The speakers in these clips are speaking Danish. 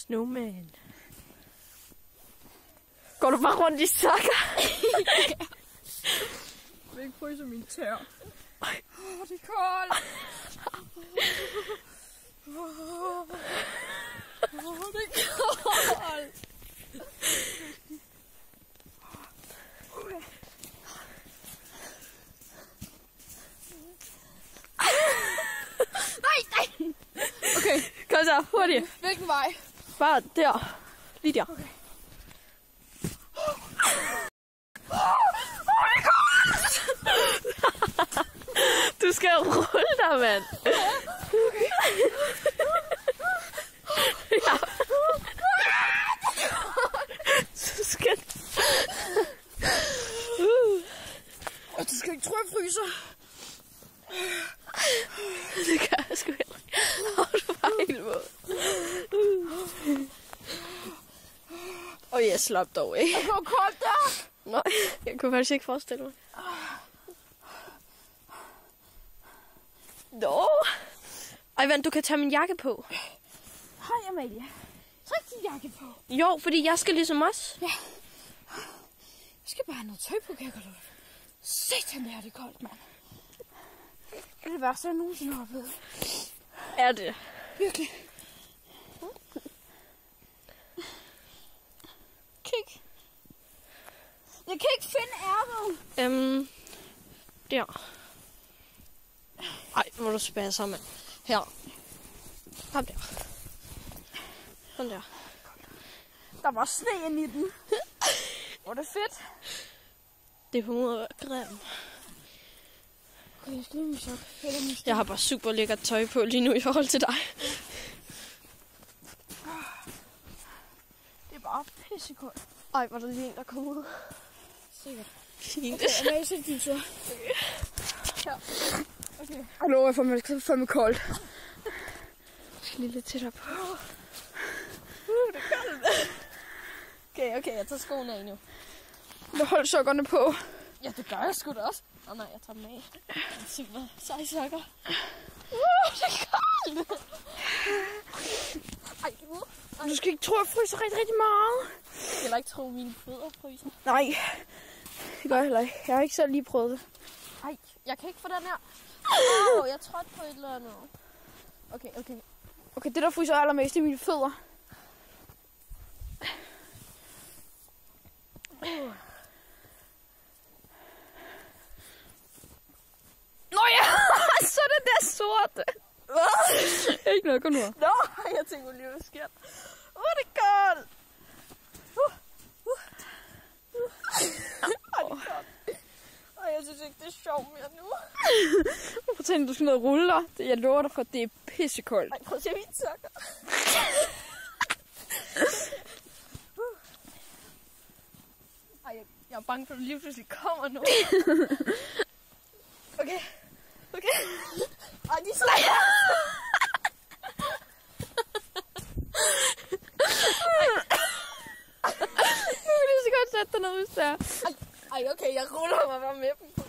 Snowman. Går du bare rundt i sokker? Jeg vil ikke fryse min tær. Det er koldt. Det er koldt. Nej. Okay, kom så, hurtigt. Hvilken vej? Bare der. Lige der. Okay. Du skal rulle dig, mand. Okay. Ja. Så skal Du skal ikke tro, jeg fryser. det kan jeg sgu heller ikke. Du var helt våd. Jeg slap dog, ikke? Det var koldt der. Nej, jeg kunne faktisk ikke forestille mig. Nå. Ej, vent, du kan tage min jakke på. Hej, Amalie. Træk din jakke på. Jo, fordi jeg skal ligesom os. Ja. Jeg skal bare have noget tøj på, kan jeg godt lide. Satan, det er det koldt, mand. Det er det værste, jeg nogensinde har oplevet. Er det? Virkelig. Kig. Jeg kan ikke finde ærmet. Der. Ej, hvor du spærer sammen. Her. Kom der. Sådan der. Der var sne inde i den. Hvor er det fedt. Det er på måde at være grim. Okay, jeg skal lige min sok. Jeg har bare super lækkert tøj på lige nu i forhold til dig. Det er bare pissekoldt. Ej, hvor er der lige en, der kommer ud. Sikkert. Fint. Okay, Amalie, sæt din tur. Ja. Okay. Jeg lover, jeg får fandme koldt. Jeg skal lige lidt tættere på. Det er koldt. Okay, jeg tager skoene af nu. Jeg holder sokkerne på. Ja, det gør jeg sgu da også. Nej, jeg tager dem af. Super seje sokker. Det er koldt. Ej, Du skal ikke tro, at jeg fryser rigtig, rigtig meget. jeg vil ikke tro, at mine fødder fryser. Nej, det gør jeg heller ikke. Jeg har ikke selv lige prøvet det. Ej, jeg kan ikke få den her. Jeg trådte på et eller andet. Okay. Okay, det der fryser allermest, det er mine fødder. Nå ja, så er det der sorte. Ikke noget, gå nu. Nå, jeg tænker lige, hvad sker. Det er koldt. Ej, jeg synes ikke, det er sjovt mere nu. Prøv at tænke, du skal ned og rulle dig. Jeg lover dig for, at det er pissekoldt. Ej, prøv at se mine sokker. Ej, jeg er bange for, at du lige pludselig kommer nu. Okay. Ej, de slager. Nu kan du så godt sætte dig ned, hvis det er. Ej, okay, jeg ruller mig bare med dem på.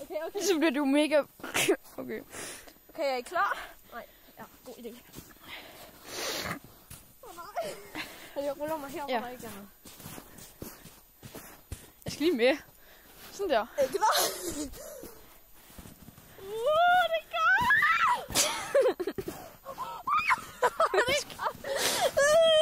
Okay. Så bliver du mega... Okay. Okay, er I klar? Nej, ja, god idé. Nej. Jeg ruller mig her, hvor der ikke er noget. Jeg skal lige med. Sådan der. Er I klar? Det er godt! Det er godt!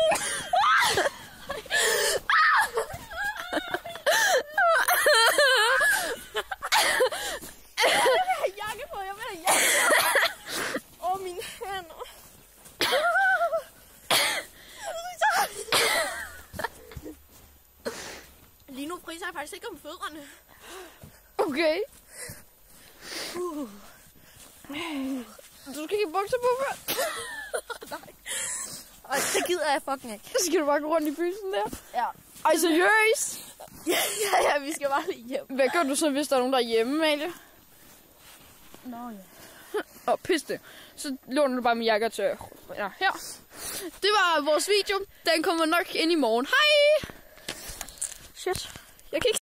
Lige nu fryser jeg faktisk ikke om fødderne. Okay. Du skal ikke bukser på før. Nej. Ej, det gider jeg fucking ikke. Så skal du bare gå rundt i bysen der. Ja. Ej, seriøst? Ja, vi skal bare lige hjem. Hvad gør du så, hvis der er nogen, der er hjemme, Amalie? Nå ja. Pis det. Så låner du bare min jakke til. Ja, her. Det var vores video. Den kommer nok ind i morgen. Hej! Shit. Jeg kan ikke